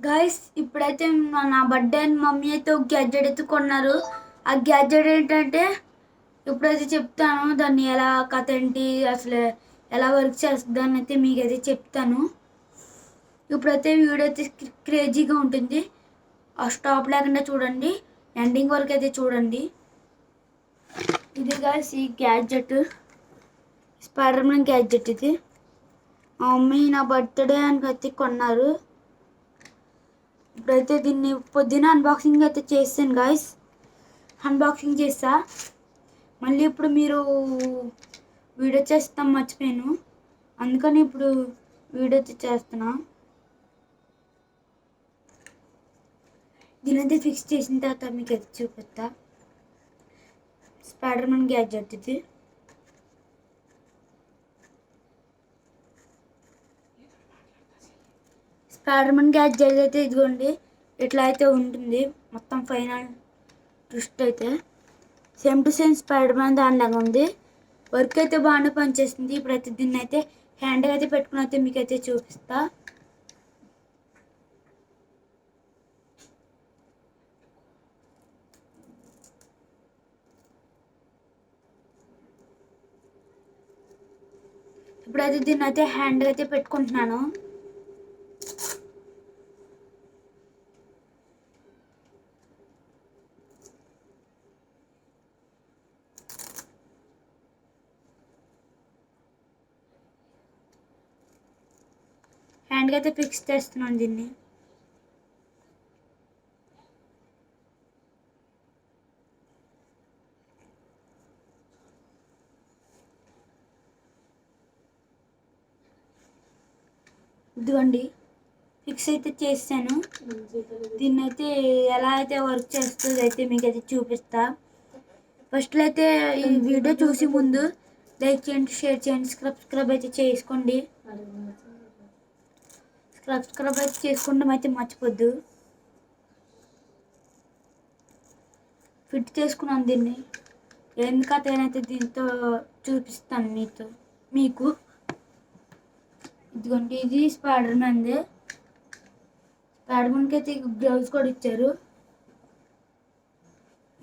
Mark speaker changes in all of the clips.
Speaker 1: Guys ఇప్పుడైతే నా birthday అని మమ్మీ అయితే ఒక గ్యాడ్జెట్ అయితే కొన్నారు. ఆ గ్యాడ్జెట్ ఏంటంటే ఇప్పుడైతే చెప్తాను. దాన్ని ఎలా కథ ఏంటి అసలు ఎలా వర్క్ చేస్తుంది అని అయితే మీకైతే చెప్తాను. ఇప్పుడైతే వీడియో అయితే క్రేజీగా ఉంటుంది. ఆ స్టాప్ లేకుండా చూడండి, ఎండింగ్ వరకు అయితే చూడండి. ఇది గైస్ ఈ గ్యాడ్జెట్ స్పైడర్ మ్యాన్ గ్యాడ్జెట్. ఇది మా మమ్మీ నా బర్త్డే అని అయితే కొన్నారు. ఇప్పుడైతే దీన్ని పొద్దున అన్బాక్సింగ్ అయితే చేస్తాను గాయస్. అన్బాక్సింగ్ చేస్తా. మళ్ళీ ఇప్పుడు మీరు వీడియో చేస్తాం మర్చిపోయాను, అందుకని ఇప్పుడు వీడియో చేస్తున్నా. దీనైతే ఫిక్స్ చేసిన తర్వాత మీకు అయితే చూపిస్తా. స్పైడర్ మ్యాన్ గ్యాడ్జెట్ ఇది. స్పైడర్ మ్యాన్ గ్యాడ్జెట్ అయితే ఇదిగోండి ఇట్లా అయితే ఉంటుంది. మొత్తం ఫైనల్ ట్విస్ట్ అయితే same to same spider man దానిలాగా ఉంది. వర్క్ అయితే బాగానే పనిచేస్తుంది. ఇప్పుడైతే దీన్ని అయితే హ్యాండ్ అయితే పెట్టుకుని అయితే మీకైతే చూపిస్తా. ఇప్పుడైతే దీన్ని అయితే హ్యాండ్ అయితే పెట్టుకుంటున్నాను. హ్యాండ్కి అయితే ఫిక్స్ చేస్తున్నాను దీన్ని. ఇదిగోండి ఫిక్స్ అయితే చేశాను. దీన్ని అయితే ఎలా అయితే వర్క్ చేస్తుంది అయితే మీకైతే చూపిస్తా. ఫస్ట్లో అయితే ఈ వీడియో చూసి ముందు లైక్ చేయండి, షేర్ చేయండి, సబ్స్క్రైబ్ అయితే చేసుకోండి. సబ్స్క్రైబ్ అయితే చేసుకోవడం అయితే మర్చిపోద్దు. ఫిట్ చేసుకున్నాను దీన్ని. ఎందుకైతే నేనైతే దీంతో చూపిస్తాను మీకు. ఇదిగోండి ఇది స్పైడర్ మ్యాన్ది. స్పైడర్ మ్యాన్కి అయితే గ్లౌజ్ కూడా ఇచ్చారు.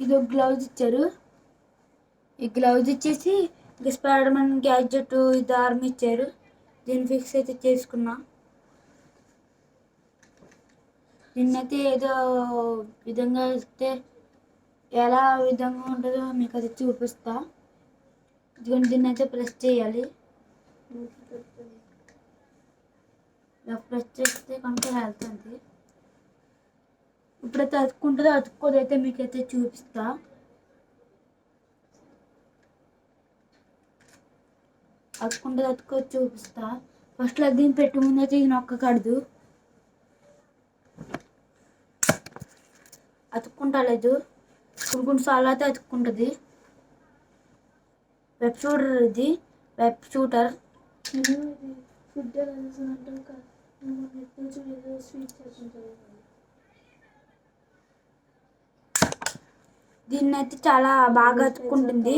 Speaker 1: ఇది ఒక గ్లౌజ్ ఇచ్చారు. ఈ గ్లౌజ్ ఇచ్చేసి ఇక స్పైడర్ మ్యాన్ గ్యాడ్జెట్ ఇది ఆర్మ్ ఇచ్చారు. దీన్ని ఫిక్స్ అయితే చేసుకున్నా. దీన్నైతే ఏదో విధంగా ఇస్తే ఎలా విధంగా ఉంటుందో మీకు అది చూపిస్తా. ఇదిగోండి దీన్ని అయితే ప్రెస్ చేయాలి. ఇలా ప్రెస్ చేస్తే కనుక వెళ్తుంది. ఇప్పుడైతే అతుక్కుంటుందో అతుక్కోదైతే మీకైతే చూపిస్తా. అతుక్కుంటుంది అతుక్కో చూపిస్తా. ఫస్ట్లో దీన్ని పెట్టి ముందైతే ఇది నొక్కకూడదు. అతుక్కుంటా లేదు, కొన్ని సార్లు అయితే అతుక్కుంటుంది. వెబ్ షూటర్ ఇది, వెబ్ షూటర్. దీన్ని అయితే చాలా బాగా అతుక్కుంటుంది.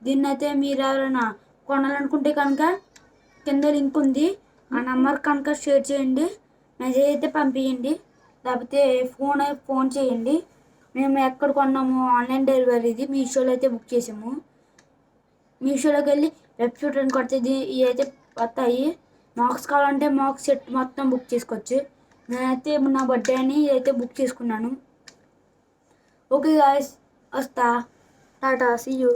Speaker 1: దీన్ని అయితే మీరు ఎవరైనా కొనాలనుకుంటే కనుక కింద లింక్ ఉంది, ఆ నెంబర్ కనుక షేర్ చేయండి, మెసేజ్ అయితే పంపించండి. లేకపోతే ఫోన్ చేయండి. మేము ఎక్కడ కొన్నాము ఆన్లైన్ డెలివరీది మీషోలో అయితే బుక్ చేసాము. మీషోలోకి వెళ్ళి వెబ్సైట్ అని కొడితే ఇవి అయితే వస్తాయి. మాక్స్ కావాలంటే మాక్స్ సెట్ మొత్తం బుక్ చేసుకోవచ్చు. నేనైతే నా బర్త్డే అని అయితే బుక్ చేసుకున్నాను. ఓకే గాయస్, వస్తా. Tata, see you.